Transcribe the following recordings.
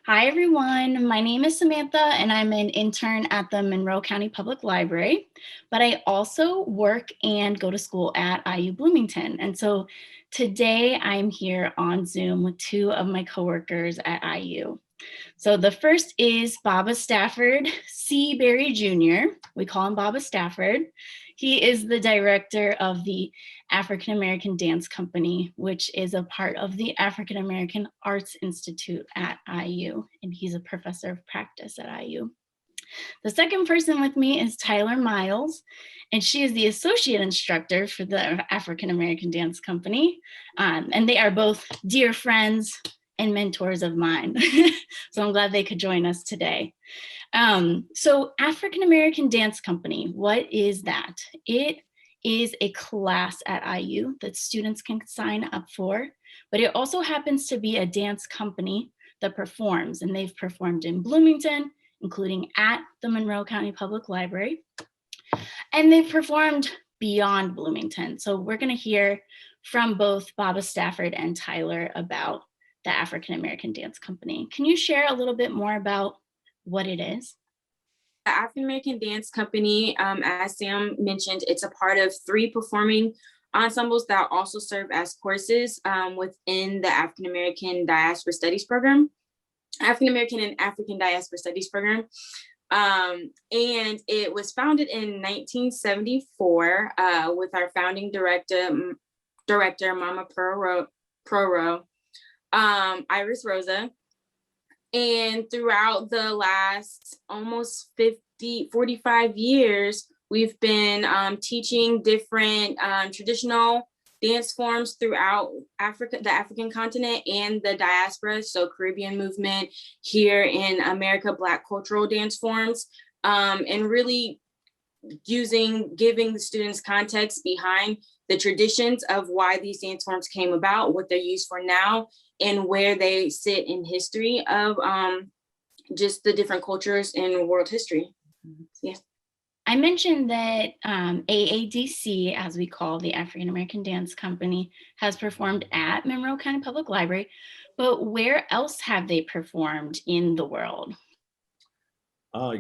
Hi, everyone. My name is Samantha, and I'm an intern at the Monroe County Public Library, but I also work and go to school at IU Bloomington. And so today I'm here on Zoom with two of my coworkers at IU. So the first is Baba Stafford C. Berry Jr. We call him Baba Stafford. He is the director of the African American Dance Company, which is a part of the African American Arts Institute at IU, and he's a professor of practice at IU. The second person with me is Tyler Miles, and she is the associate instructor for the African American Dance Company, and they are both dear friends and mentors of mine. So I'm glad they could join us today. So African American Dance Company, what is that? It is a class at IU that students can sign up for, but it also happens to be a dance company that performs, and they've performed in Bloomington, including at the Monroe County Public Library, and they've performed beyond Bloomington. So we're gonna hear from both Baba Stafford and Tyler about the African American Dance Company. Can you share a little bit more about what it is? The African American Dance Company, as Sam mentioned, it's a part of 3 performing ensembles that also serve as courses within the African American Diaspora Studies program, African American and African Diaspora Studies program. And it was founded in 1974 with our founding director Mama Proro, Iris Rosa. And throughout the last almost 45 years, we've been teaching different traditional dance forms throughout Africa, the African continent, and the diaspora, so Caribbean movement here in America, Black cultural dance forms, and really giving the students context behind the traditions of why these dance forms came about, what they're used for now, and where they sit in history of just the different cultures in world history. Yeah. I mentioned that AADC, as we call the African American Dance Company, has performed at Monroe County Public Library, but where else have they performed in the world?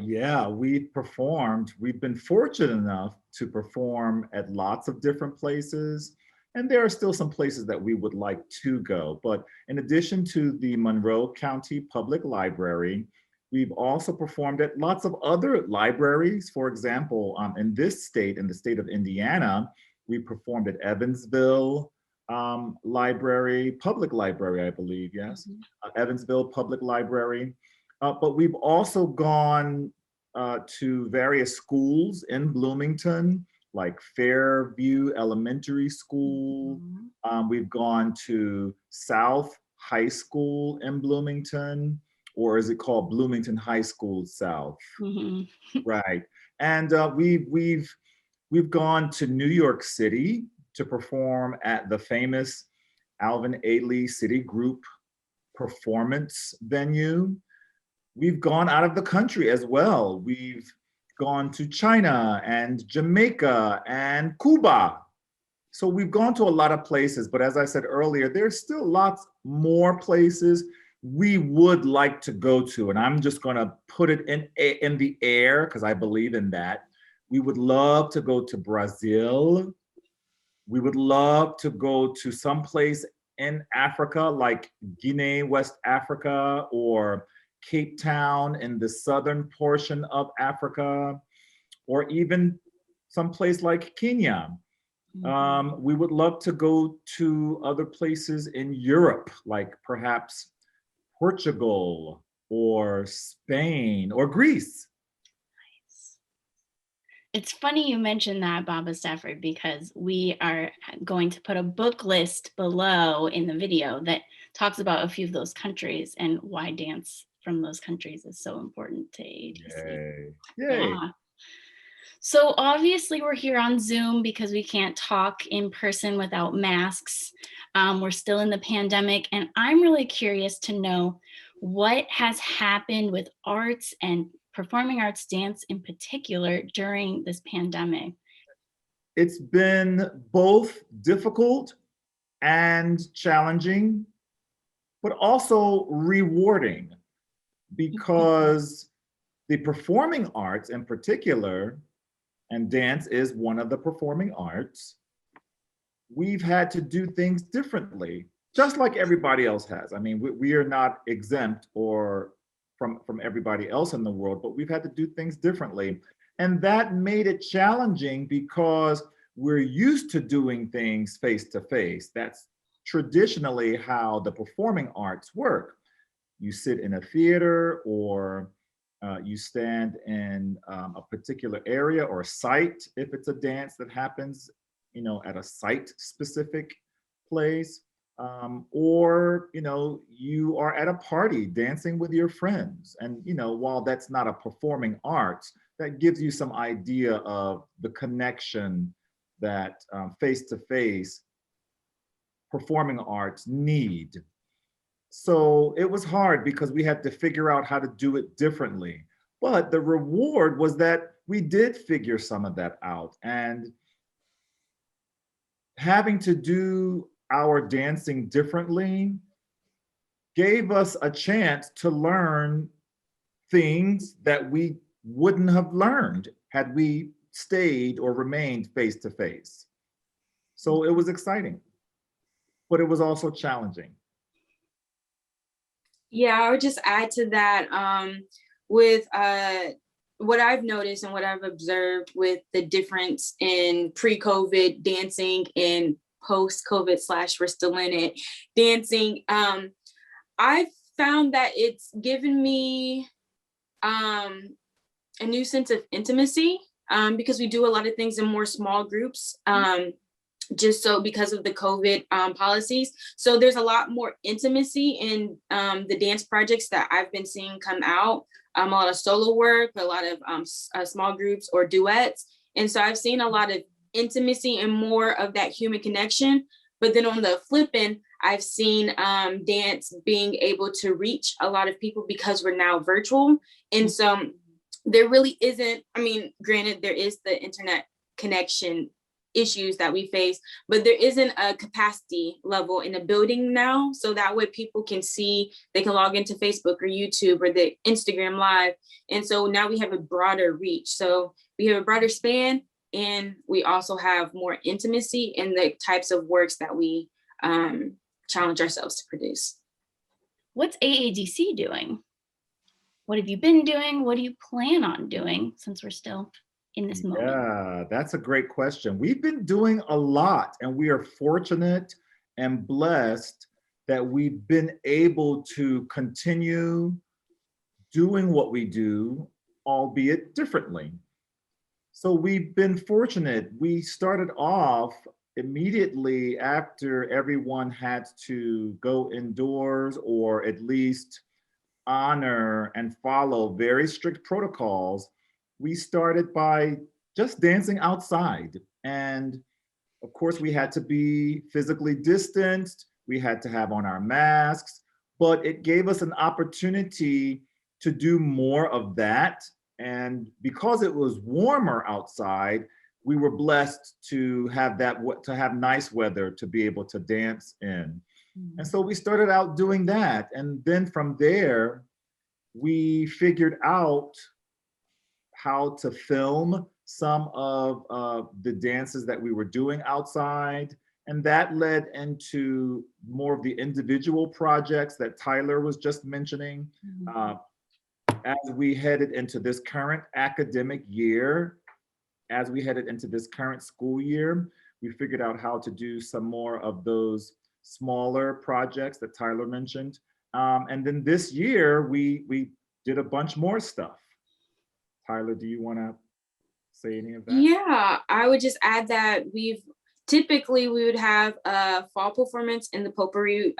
Yeah, we've been fortunate enough to perform at lots of different places. And there are still some places that we would like to go. But in addition to the Monroe County Public Library, we've also performed at lots of other libraries. For example, in this state, in the state of Indiana, we performed at Evansville Public Library, I believe, yes. Evansville Public Library. But we've also gone to various schools in Bloomington, like Fairview Elementary School. We've gone to South High School in Bloomington, or is it called Bloomington High School South? Right. And we've gone to New York City to perform at the famous Alvin Ailey City Group performance venue. We've gone out of the country as well. We've gone to China and Jamaica and Cuba. So we've gone to a lot of places, but as I said earlier, there's still lots more places we would like to go to. And I'm just gonna put it in the air because I believe in that. We would love to go to Brazil. We would love to go to some place in Africa, like Guinea, West Africa, or Cape Town in the southern portion of Africa, or even someplace like Kenya. We would love to go to other places in Europe, like perhaps Portugal or Spain or Greece. Nice. It's funny you mentioned that, Baba Stafford, because we are going to put a book list below in the video that talks about a few of those countries and why dance from those countries is so important to AADC. Yay. Yeah. So obviously we're here on Zoom because we can't talk in person without masks. We're still in the pandemic, and I'm really curious to know what has happened with arts and performing arts dance in particular during this pandemic. It's been both difficult and challenging, but also rewarding. because the performing arts in particular, and dance is one of the performing arts, we've had to do things differently, just like everybody else has. I mean, we are not exempt or from everybody else in the world, but we've had to do things differently. And that made it challenging because we're used to doing things face to face. That's traditionally how the performing arts work. You sit in a theater, or you stand in a particular area or site if it's a dance that happens, at a site specific place. Or you are at a party dancing with your friends. And while that's not a performing arts, that gives you some idea of the connection that face-to-face performing arts need. So it was hard because we had to figure out how to do it differently. But the reward was that we did figure some of that out. And having to do our dancing differently gave us a chance to learn things that we wouldn't have learned had we stayed or remained face to face. So it was exciting, but it was also challenging. Yeah, I would just add to that, with what I've noticed and what I've observed with the difference in pre-COVID dancing and post-COVID / we're still in it dancing. I've found that it's given me a new sense of intimacy, because we do a lot of things in more small groups. Just so because of the COVID policies. So there's a lot more intimacy in the dance projects that I've been seeing come out, a lot of solo work, a lot of small groups or duets. And so I've seen a lot of intimacy and more of that human connection. But then on the flip end, I've seen dance being able to reach a lot of people because we're now virtual. And so there really isn't, I mean, granted, there is the internet connection issues that we face, but there isn't a capacity level in a building now. So that way people can see, they can log into Facebook or YouTube or the Instagram Live. And so now we have a broader reach. So we have a broader span, and we also have more intimacy in the types of works that we challenge ourselves to produce. What's AADC doing? What have you been doing? What do you plan on doing since we're still in this moment? Yeah, that's a great question. We've been doing a lot, and we are fortunate and blessed that we've been able to continue doing what we do, albeit differently. So we've been fortunate. We started off immediately after everyone had to go indoors, or at least honor and follow very strict protocols. We started by just dancing outside. And of course, we had to be physically distanced. We had to have on our masks, but it gave us an opportunity to do more of that. And because it was warmer outside, we were blessed to have nice weather to be able to dance in. And so we started out doing that. And then from there, we figured out how to film some of the dances that we were doing outside. And that led into more of the individual projects that Tyler was just mentioning. As we headed into this current academic year, as we headed into this current school year, we figured out how to do some more of those smaller projects that Tyler mentioned. And then this year, we did a bunch more stuff. Tyler, do you want to say any of that? Yeah, I would just add that we would have a fall performance in the potpourri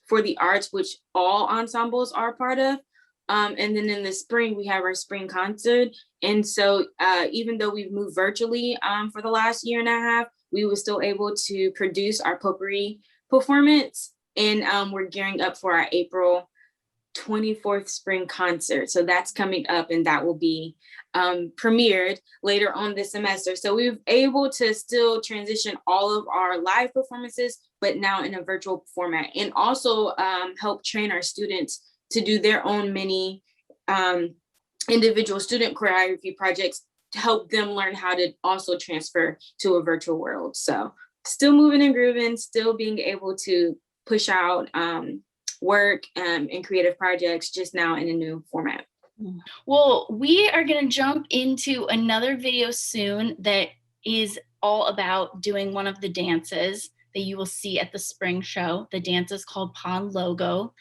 for the arts, which all ensembles are part of. And then in the spring, we have our spring concert. And so even though we've moved virtually for the last year and a half, we were still able to produce our potpourri performance. And we're gearing up for our April 24th spring concert. So that's coming up, and that will be premiered later on this semester. So we were able to still transition all of our live performances, but now in a virtual format, and also help train our students to do their own mini individual student choreography projects to help them learn how to also transfer to a virtual world. So still moving and grooving, still being able to push out work and creative projects, just now in a new format. Well, we are going to jump into another video soon that is all about doing one of the dances that you will see at the spring show. The dance is called Kpanlogo,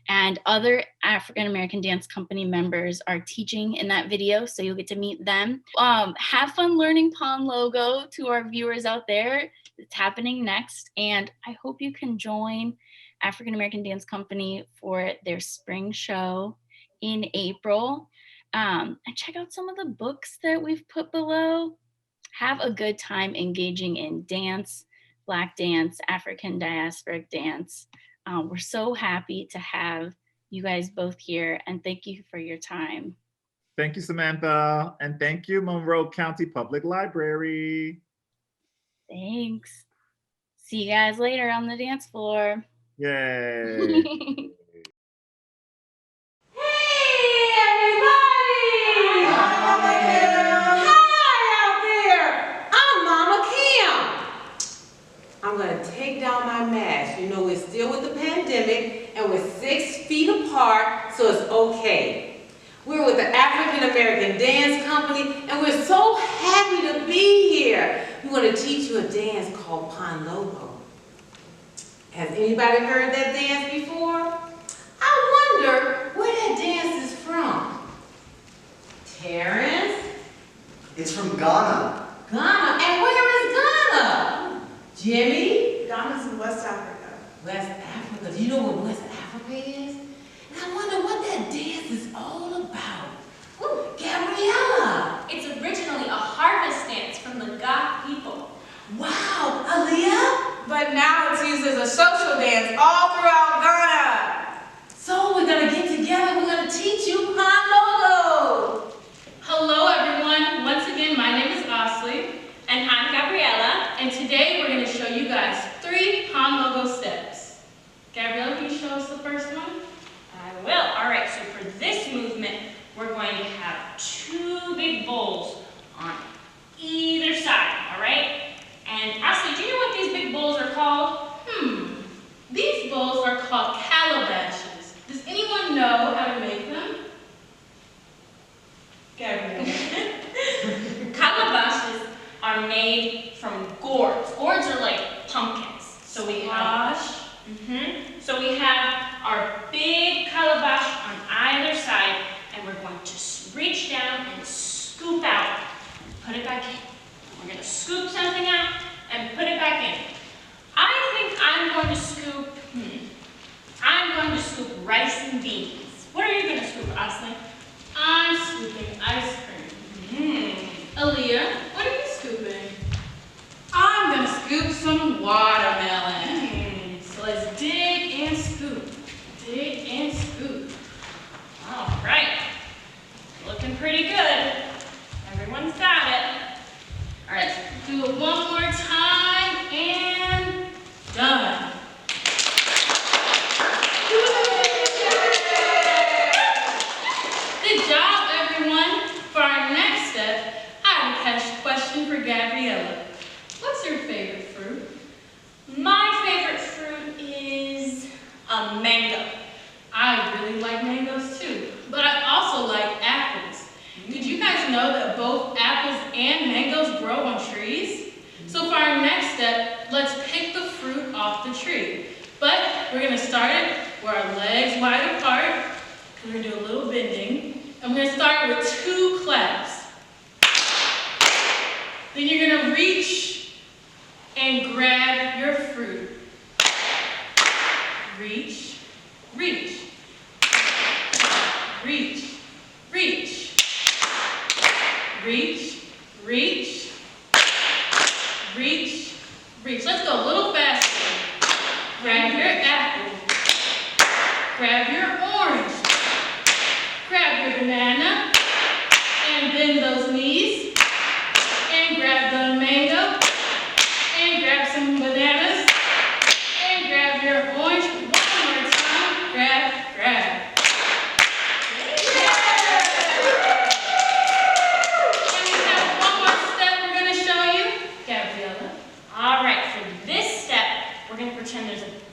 and other African American Dance Company members are teaching in that video, so you'll get to meet them. Have fun learning Kpanlogo to our viewers out there. It's happening next, and I hope you can join African American Dance Company for their spring show in April. And check out some of the books that we've put below. Have a good time engaging in dance, Black dance, African diasporic dance. We're so happy to have you guys both here, and thank you for your time. Thank you, Samantha. And thank you, Monroe County Public Library. Thanks. See you guys later on the dance floor. Yay. I'm gonna take down my mask. You know, we're still with the pandemic and we're 6 feet apart, so it's okay. We're with the African American Dance Company and we're so happy to be here. We're gonna teach you a dance called Kpanlogo. Has anybody heard that dance before? I wonder where that dance is from. Terrence? It's from Ghana. Ghana? And where is Ghana? Jimmy? Ghana's in West Africa. West Africa. Do you know what West Africa is? And I wonder what that dance is all about. Ooh, Gabriella. It's originally a harvest dance from the Ga people. Wow, Aaliyah? But now it's used as a social dance all throughout Ghana. So we're gonna get together, we're gonna teach you Kpanlogo. Hello everyone, once again my name is Osley and I'm Gabriella, and today we're going to show you guys 3 Kpanlogo steps. Gabriella, can you show us the first one? I will. Alright, so for this movement we're going to have 2 big bowls on either side, alright? And Osley, do you know what these big bowls are called? These bowls are called calabashes. Does anyone know how to make them? Gabriella. Calabashes are made from gourds. Gourds are like pumpkins. So we have So we have our big calabash on either side, and we're going to reach down and scoop out. Put it back in. We're going to scoop something out and put it back in. I think I'm going to scoop. I'm going to scoop rice and beans. What are you going to scoop, Osley? I'm scooping ice cream. Aaliyah, what are you scooping? I'm gonna scoop some watermelon. So let's dig and scoop. Dig and scoop. All right. Looking pretty good. Everyone's got it. All right, let's do it one more time and done. Good job, everyone. For our next step, I have a question for Gabriella. What's your favorite fruit? My favorite fruit is a mango. I really like mangoes too, but I also like apples. Did you guys know that both apples and mangoes grow on trees? So for our next step, let's pick the fruit off the tree. But we're gonna start it with our legs wide apart. We're gonna do a little bending. And we're gonna start with 2 claps. Then you're gonna reach and grab your fruit. Reach, reach, reach, reach, reach, reach, reach, reach. Let's go a little faster. Grab your apple, grab your orange, grab your banana, and bend those knees, and grab the mango, and grab some bananas, and grab your orange. One more time, grab, grab.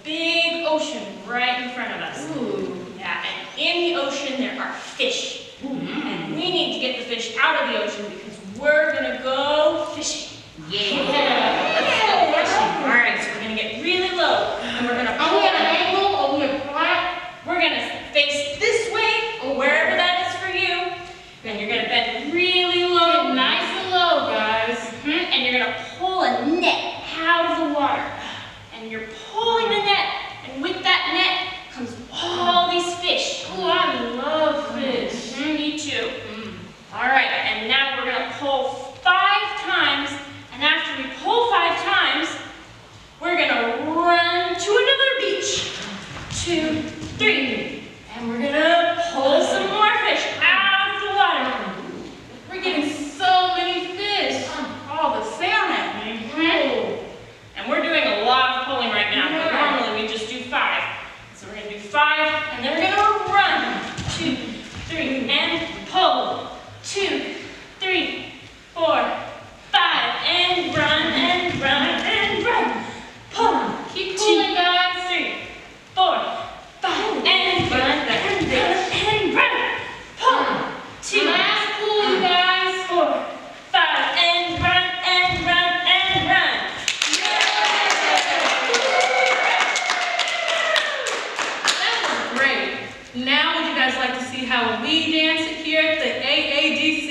big ocean right in front of us. Ooh. Yeah, and in the ocean there are fish. And we need to get the fish out of the ocean because we're gonna go fishing. Yeah. Let's go fishing. All right, so we're gonna get really low and we're gonna Are we at an angle? Are we at flat? We're gonna face this way or wherever that is for you. Then you're gonna bend really low. Get nice and low, guys. And you're gonna pull a net out of the water. And you're pulling the net, and with that net comes all these fish. Oh, I love fish. Me too. All right, and now we're gonna pull 5 times, and after we pull 5 times, we're gonna run to another beach. 2, 3, and we're gonna pull some more fish out of the water. We're getting so many fish. All the salmon. And we're doing a lot of pulling right now, but normally we just do 5. So we're gonna do 5, and then we're gonna run. 2, 3, and pull. 2, 3, 4, 5, and run, and run, and run. Pull. Keep pulling, guys. 3, 4, 5, and run, and run, and run. Pull. 2, Last pull, you guys. 4, 5, and run, and run, and run. That was great. Now would you guys like to see how we dance it here at the AADC?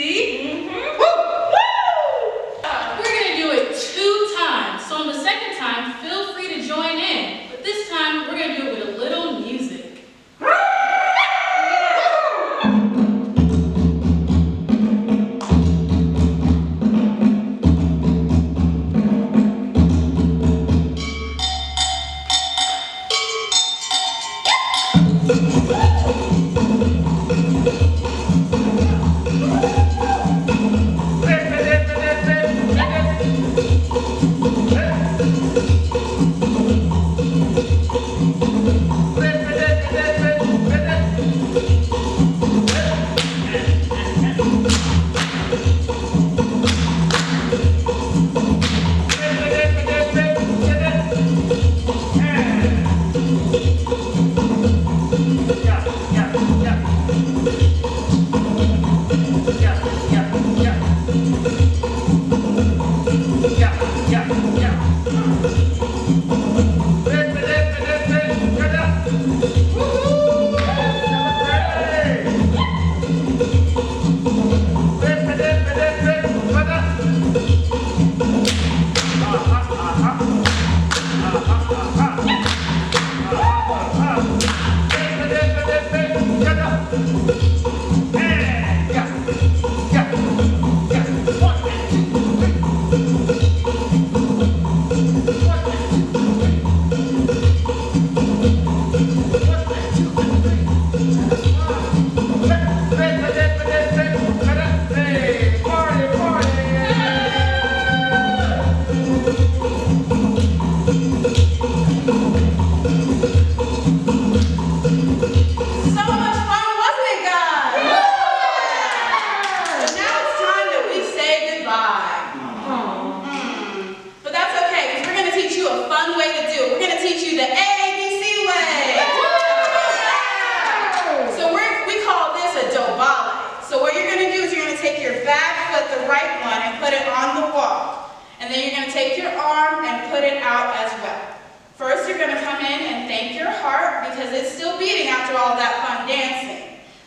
We're gonna do it 2 times. So on the second time, feel free to join in. But this time, we're gonna do it with a little music.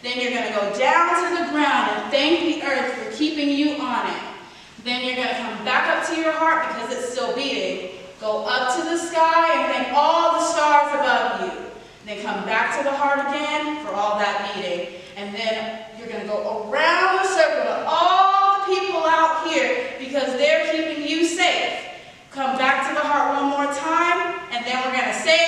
Then you're gonna go down to the ground and thank the earth for keeping you on it. Then you're gonna come back up to your heart because it's still beating. Go up to the sky and thank all the stars above you. Then come back to the heart again for all that beating. And then you're gonna go around the circle to all the people out here because they're keeping you safe. Come back to the heart one more time, and then we're gonna say